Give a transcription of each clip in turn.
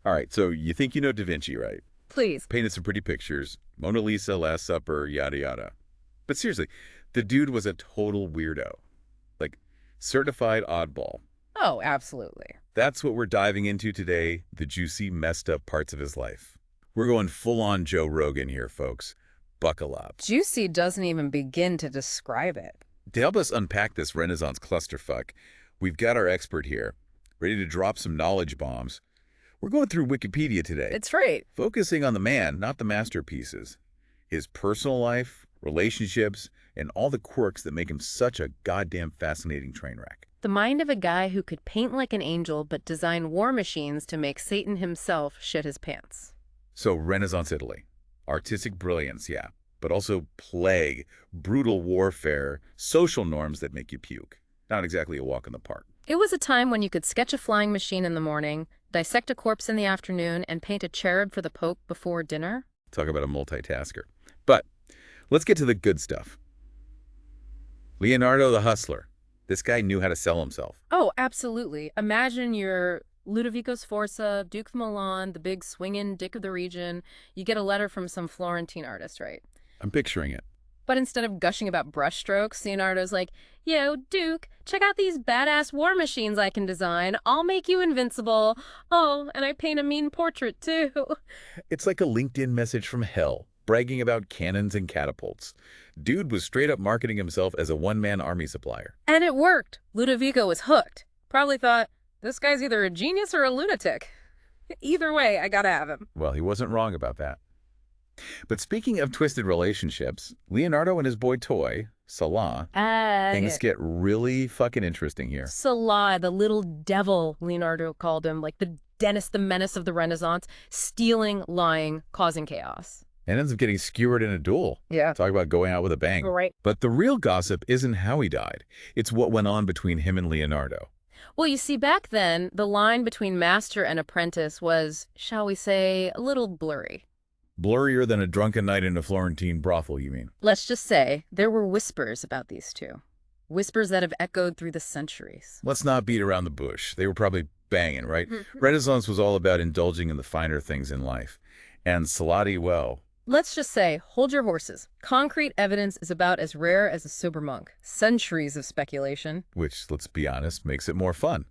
All right, so you think you know Da Vinci, right? Please. Painted some pretty pictures. Mona Lisa, Last Supper, yada yada. But seriously, the dude was a total weirdo. Like, certified oddball. Oh, absolutely. That's what we're diving into today, the juicy, messed up parts of his life. We're going full-on Joe Rogan here, folks. Buckle up. Juicy doesn't even begin to describe it. To help us unpack this Renaissance clusterfuck, we've got our expert here, ready to drop some knowledge bombs. We're going through Wikipedia today, It's right. focusing on the man, not the masterpieces. His personal life, relationships, and all the quirks that make him such a goddamn fascinating train wreck. The mind of a guy who could paint like an angel but design war machines to make Satan himself shit his pants. So Renaissance Italy. Artistic brilliance, yeah. But also plague, brutal warfare, social norms that make you puke. Not exactly a walk in the park. It was a time when you could sketch a flying machine in the morning, dissect a corpse in the afternoon, and paint a cherub for the Pope before dinner. Talk about a multitasker. But let's get to the good stuff. Leonardo the Hustler. This guy knew how to sell himself. Oh, absolutely. Imagine you're Ludovico Sforza, Duke of Milan, the big swingin' dick of the region. You get a letter from some Florentine artist, right? I'm picturing it. But instead of gushing about brushstrokes, Leonardo's like, yo, Duke, check out these badass war machines I can design. I'll make you invincible. Oh, and I paint a mean portrait, too. It's like a LinkedIn message from hell, bragging about cannons and catapults. Dude was straight up marketing himself as a one-man army supplier. And it worked. Ludovico was hooked. Probably thought, this guy's either a genius or a lunatic. Either way, I gotta have him. Well, he wasn't wrong about that. But speaking of twisted relationships, Leonardo and his boy toy, Salah, things get really fucking interesting here. Salah, the little devil, Leonardo called him, like the Dennis the Menace of the Renaissance, stealing, lying, causing chaos. And ends up getting skewered in a duel. Yeah. Talk about going out with a bang. Right. But the real gossip isn't how he died. It's what went on between him and Leonardo. Well, you see, back then, the line between master and apprentice was, shall we say, a little blurry. Blurrier than a drunken night in a Florentine brothel, you mean? Let's just say there were whispers about these two. Whispers that have echoed through the centuries. Let's not beat around the bush. They were probably banging, right? Renaissance was all about indulging in the finer things in life. And Salati, well, Let's just say, hold your horses. Concrete evidence is about as rare as a sober monk. Centuries of speculation. which, let's be honest, makes it more fun.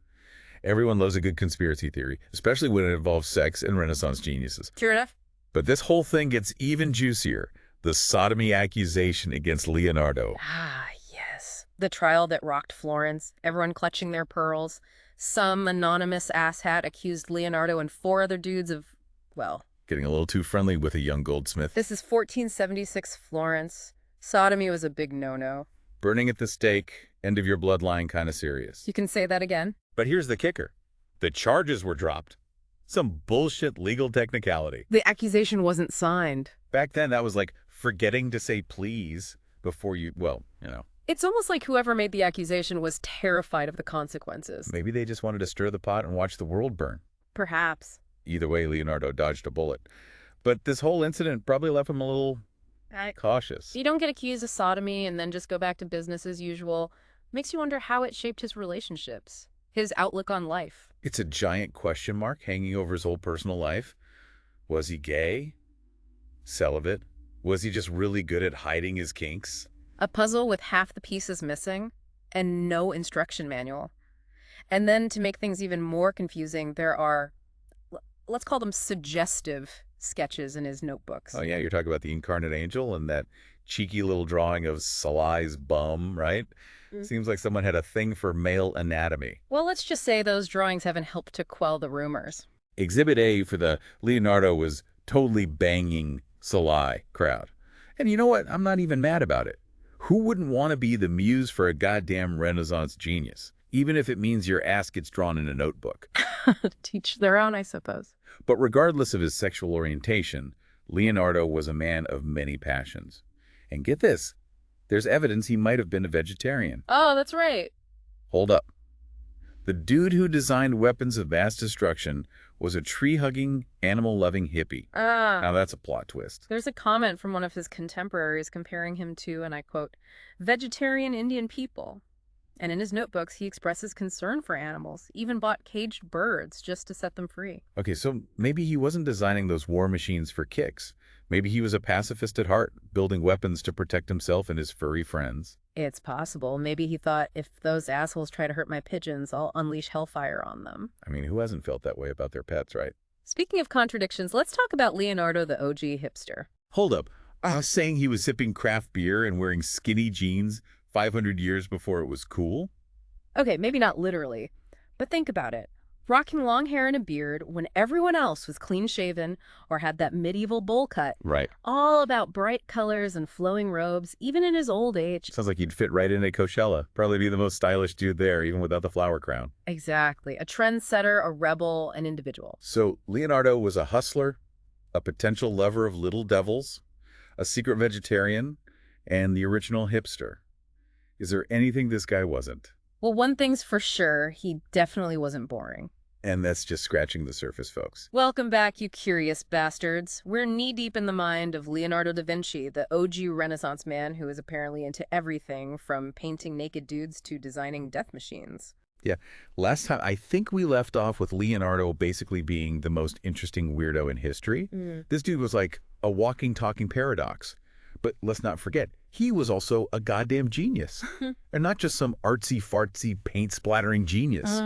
Everyone loves a good conspiracy theory, especially when it involves sex and Renaissance geniuses. True enough. But this whole thing gets even juicier. The sodomy accusation against Leonardo. Ah, yes. The trial that rocked Florence, everyone clutching their pearls. Some anonymous asshat accused Leonardo and four other dudes of, well, Getting a little too friendly with a young goldsmith. this is 1476 Florence. Sodomy was a big no-no. Burning at the stake, end of your bloodline kind of serious. You can say that again? But here's the kicker. The charges were dropped. Some bullshit legal technicality. The accusation wasn't signed. Back then, that was like forgetting to say please before you, well, you know. It's almost like whoever made the accusation was terrified of the consequences. Maybe they just wanted to stir the pot and watch the world burn. Perhaps. Either way, Leonardo dodged a bullet. But this whole incident probably left him a little cautious. You don't get accused of sodomy and then just go back to business as usual. Makes you wonder how it shaped his relationships, his outlook on life. It's a giant question mark hanging over his whole personal life. Was he gay? Celibate? Was he just really good at hiding his kinks? A puzzle with half the pieces missing and no instruction manual. And then to make things even more confusing, there are, let's call them suggestive sketches in his notebooks. Oh yeah, you're talking about the incarnate angel and that cheeky little drawing of Salai's bum, right? Seems like someone had a thing for male anatomy. Well, let's just say those drawings haven't helped to quell the rumors. Exhibit A for the Leonardo was totally banging Salai crowd. And you know what? I'm not even mad about it. Who wouldn't want to be the muse for a goddamn Renaissance genius, even if it means your ass gets drawn in a notebook? Teach their own, I suppose. But regardless of his sexual orientation, Leonardo was a man of many passions. And get this, there's evidence he might have been a vegetarian. Oh, that's right. Hold up. The dude who designed weapons of mass destruction was a tree-hugging, animal-loving hippie. Now that's a plot twist. There's a comment from one of his contemporaries comparing him to, and I quote, vegetarian Indian people. And in his notebooks, he expresses concern for animals, even bought caged birds just to set them free. Okay, so maybe he wasn't designing those war machines for kicks. Maybe he was a pacifist at heart, building weapons to protect himself and his furry friends. It's possible. Maybe he thought, if those assholes try to hurt my pigeons, I'll unleash hellfire on them. I mean, who hasn't felt that way about their pets, right? Speaking of contradictions, let's talk about Leonardo, the OG hipster. Hold up. I was saying he was sipping craft beer and wearing skinny jeans 500 years before it was cool? Okay, maybe not literally, but think about it. Rocking long hair and a beard when everyone else was clean-shaven or had that medieval bowl cut. Right. All about bright colors and flowing robes, even in his old age. Sounds like he'd fit right in at Coachella. Probably be the most stylish dude there, even without the flower crown. Exactly. A trendsetter, a rebel, an individual. So Leonardo was a hustler, a potential lover of little devils, a secret vegetarian, and the original hipster. Is there anything this guy wasn't? Well, one thing's for sure, he definitely wasn't boring. And that's just scratching the surface, folks. Welcome back, you curious bastards. We're knee-deep in the mind of Leonardo da Vinci, the OG Renaissance man who is apparently into everything from painting naked dudes to designing death machines. Yeah, last time I think we left off with Leonardo basically being the most interesting weirdo in history. This dude was like a walking, talking paradox. But let's not forget, he was also a goddamn genius. And not just some artsy-fartsy, paint-splattering genius.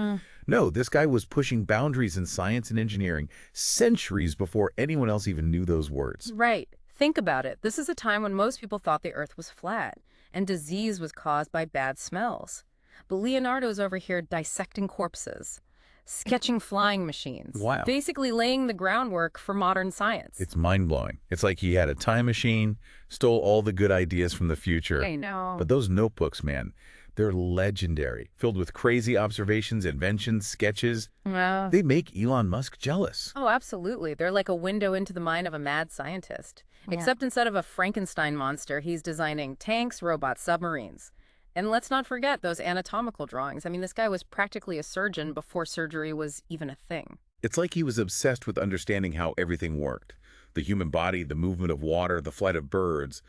No, this guy was pushing boundaries in science and engineering centuries before anyone else even knew those words. Right. Think about it. This is a time when most people thought the Earth was flat, and disease was caused by bad smells. But Leonardo's over here dissecting corpses, sketching flying machines. Wow. Basically laying the groundwork for modern science. It's mind-blowing. It's like he had a time machine, stole all the good ideas from the future. I know. But those notebooks, man, they're legendary, filled with crazy observations, inventions, sketches. Well, They make Elon Musk jealous. oh, absolutely. They're like a window into the mind of a mad scientist. Except instead of a Frankenstein monster, he's designing tanks, robots, submarines. And let's not forget those anatomical drawings. I mean, this guy was practically a surgeon before surgery was even a thing. It's like he was obsessed with understanding how everything worked. The human body, the movement of water, the flight of birds.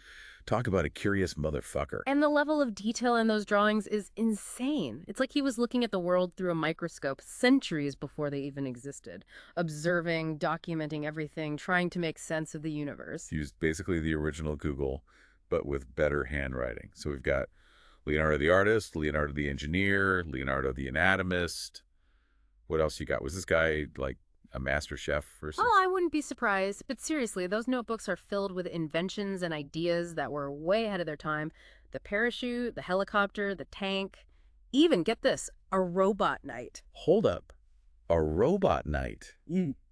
Talk about a curious motherfucker. And the level of detail in those drawings is insane. It's like he was looking at the world through a microscope centuries before they even existed, observing, documenting everything, trying to make sense of the universe. He was basically the original Google, but with better handwriting. So we've got Leonardo the artist, Leonardo the engineer, Leonardo the anatomist. What else you got? Was this guy like a master chef or something? Oh, I wouldn't be surprised. But seriously, those notebooks are filled with inventions and ideas that were way ahead of their time. The parachute, the helicopter, the tank, even, get this, a robot knight. Hold up. A robot knight?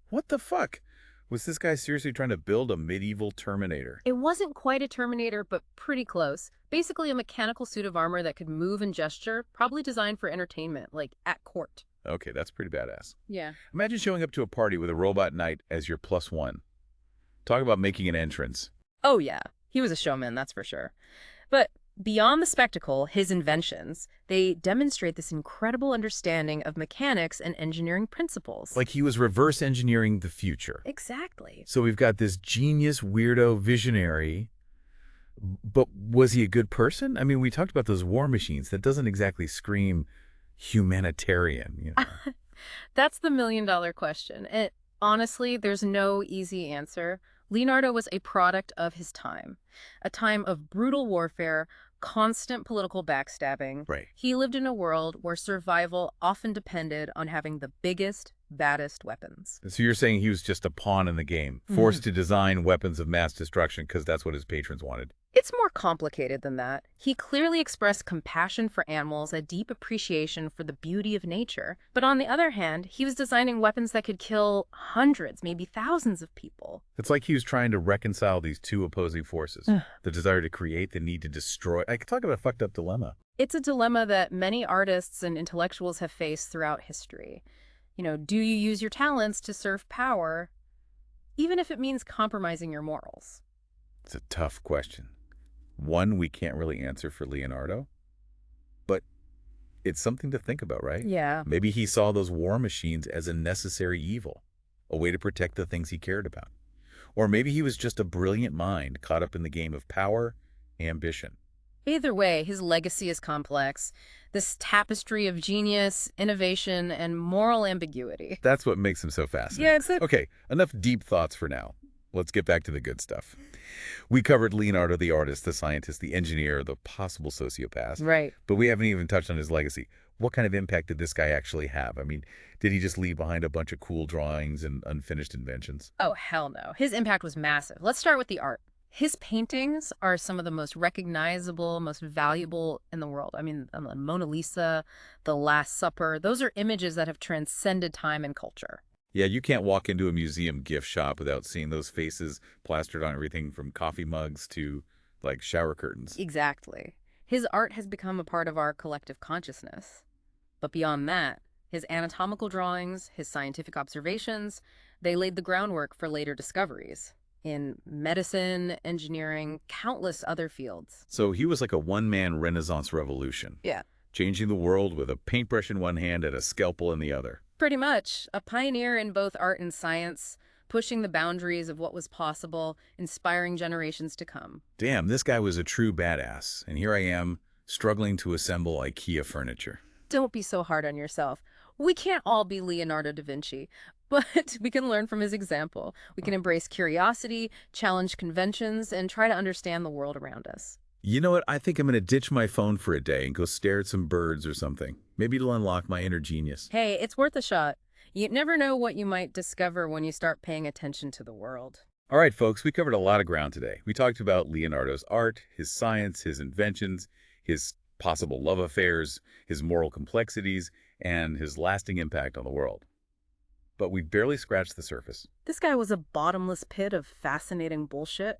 What the fuck? Was this guy seriously trying to build a medieval Terminator? It wasn't quite a Terminator, but pretty close. Basically a mechanical suit of armor that could move and gesture, probably designed for entertainment, like at court. Okay, that's pretty badass. Yeah. Imagine showing up to a party with a robot knight as your +1. Talk about making an entrance. Oh, yeah. He was a showman, that's for sure. But beyond the spectacle, his inventions, they demonstrate this incredible understanding of mechanics and engineering principles. Like he was reverse engineering the future. Exactly. So we've got this genius, weirdo, visionary, but was he a good person? I mean, we talked about those war machines. That doesn't exactly scream humanitarian, you know. That's the million-dollar question. And honestly, there's no easy answer. Leonardo was a product of his time, a time of brutal warfare, constant political backstabbing. Right. He lived in a world where survival often depended on having the biggest, baddest weapons. So you're saying he was just a pawn in the game, forced to design weapons of mass destruction because that's what his patrons wanted. It's more complicated than that. He clearly expressed compassion for animals, a deep appreciation for the beauty of nature. But on the other hand, he was designing weapons that could kill hundreds, maybe thousands of people. It's like he was trying to reconcile these two opposing forces, the desire to create, the need to destroy. I could talk about a fucked up dilemma. It's a dilemma that many artists and intellectuals have faced throughout history. You know, do you use your talents to serve power, even if it means compromising your morals? It's a tough question. One we can't really answer for Leonardo, but it's something to think about, right? Yeah. Maybe he saw those war machines as a necessary evil, a way to protect the things he cared about. Or maybe he was just a brilliant mind caught up in the game of power, ambition. Either way, his legacy is complex. This tapestry of genius, innovation, and moral ambiguity. That's what makes him so fascinating. Yeah, it's a... Okay, enough deep thoughts for now. Let's get back to the good stuff. We covered Leonardo the artist, the scientist, the engineer, the possible sociopath. Right. But we haven't even touched on his legacy. What kind of impact did this guy actually have? I mean, did he just leave behind a bunch of cool drawings and unfinished inventions? Oh, hell no. His impact was massive. Let's start with the art. His paintings are some of the most recognizable, most valuable in the world. I mean, the Mona Lisa, The Last Supper, those are images that have transcended time and culture. Yeah, you can't walk into a museum gift shop without seeing those faces plastered on everything from coffee mugs to, like, shower curtains. Exactly. His art has become a part of our collective consciousness. But beyond that, his anatomical drawings, his scientific observations, they laid the groundwork for later discoveries in medicine, engineering, countless other fields. So he was like a one-man Renaissance revolution, Yeah. changing the world with a paintbrush in one hand and a scalpel in the other. Pretty much. A pioneer in both art and science, pushing the boundaries of what was possible, inspiring generations to come. Damn, this guy was a true badass, and here I am, struggling to assemble IKEA furniture. Don't be so hard on yourself. We can't all be Leonardo da Vinci, but we can learn from his example. We can embrace curiosity, challenge conventions, and try to understand the world around us. You know what? I think I'm going to ditch my phone for a day and go stare at some birds or something. Maybe it'll unlock my inner genius. Hey, it's worth a shot. You never know what you might discover when you start paying attention to the world. All right, folks, we covered a lot of ground today. We talked about Leonardo's art, his science, his inventions, his possible love affairs, his moral complexities, and his lasting impact on the world. But we barely scratched the surface. This guy was a bottomless pit of fascinating bullshit,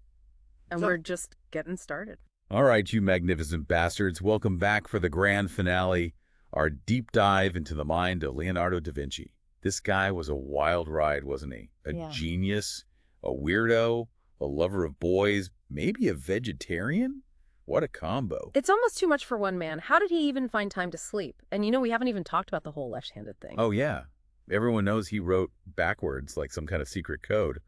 and we're just getting started. All right, you magnificent bastards, welcome back for the grand finale, our deep dive into the mind of Leonardo da Vinci. This guy was a wild ride, wasn't he? A genius, a weirdo, a lover of boys, maybe a vegetarian? What a combo. It's almost too much for one man. How did he even find time to sleep? And we haven't even talked about the whole left-handed thing. Oh, yeah. Everyone knows he wrote backwards like some kind of secret code.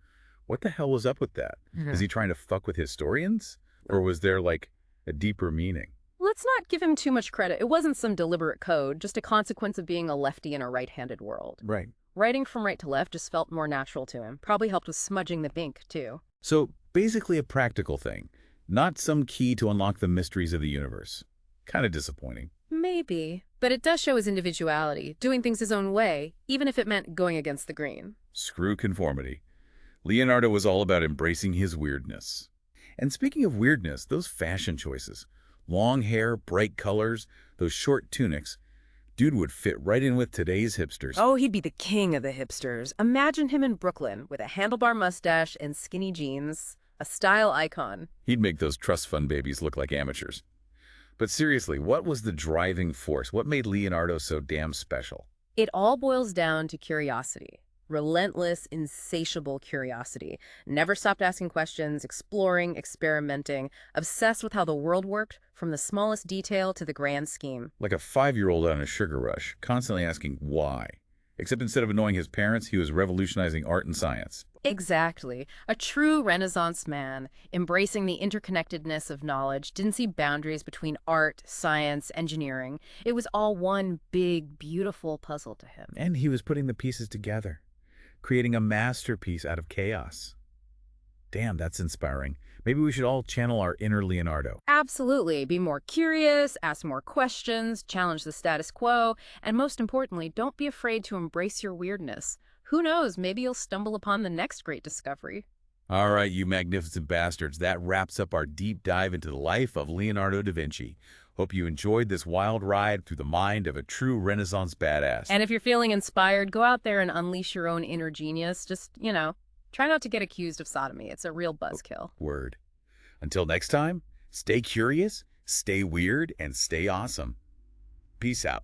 What the hell was up with that? Is he trying to fuck with historians? Or was there, like, a deeper meaning? Let's not give him too much credit. It wasn't some deliberate code, just a consequence of being a lefty in a right-handed world. Right. Writing from right to left just felt more natural to him. Probably helped with smudging the ink, too. So, basically a practical thing. Not some key to unlock the mysteries of the universe. Kind of disappointing. Maybe. But it does show his individuality, doing things his own way, even if it meant going against the grain. Screw conformity. Leonardo was all about embracing his weirdness. And speaking of weirdness, those fashion choices. Long hair, bright colors, those short tunics. Dude would fit right in with today's hipsters. Oh, he'd be the king of the hipsters. Imagine him in Brooklyn with a handlebar mustache and skinny jeans. A style icon. He'd make those trust fund babies look like amateurs. But seriously, what was the driving force? What made Leonardo so damn special? It all boils down to curiosity. Relentless, insatiable curiosity. Never stopped asking questions, exploring, experimenting, obsessed with how the world worked, from the smallest detail to the grand scheme. Like a 5-year-old on a sugar rush, constantly asking why. Except instead of annoying his parents, he was revolutionizing art and science. Exactly. A true Renaissance man, embracing the interconnectedness of knowledge, didn't see boundaries between art, science, engineering. It was all one big, beautiful puzzle to him. And he was putting the pieces together, creating a masterpiece out of chaos. Damn, that's inspiring. Maybe we should all channel our inner Leonardo. Absolutely. Be more curious, ask more questions, challenge the status quo, and most importantly, don't be afraid to embrace your weirdness. Who knows, maybe you'll stumble upon the next great discovery. All right, you magnificent bastards, that wraps up our deep dive into the life of Leonardo da Vinci. Hope you enjoyed this wild ride through the mind of a true Renaissance badass. And if you're feeling inspired, go out there and unleash your own inner genius. Just, try not to get accused of sodomy. It's a real buzzkill. Word. Until next time, stay curious, stay weird, and stay awesome. Peace out.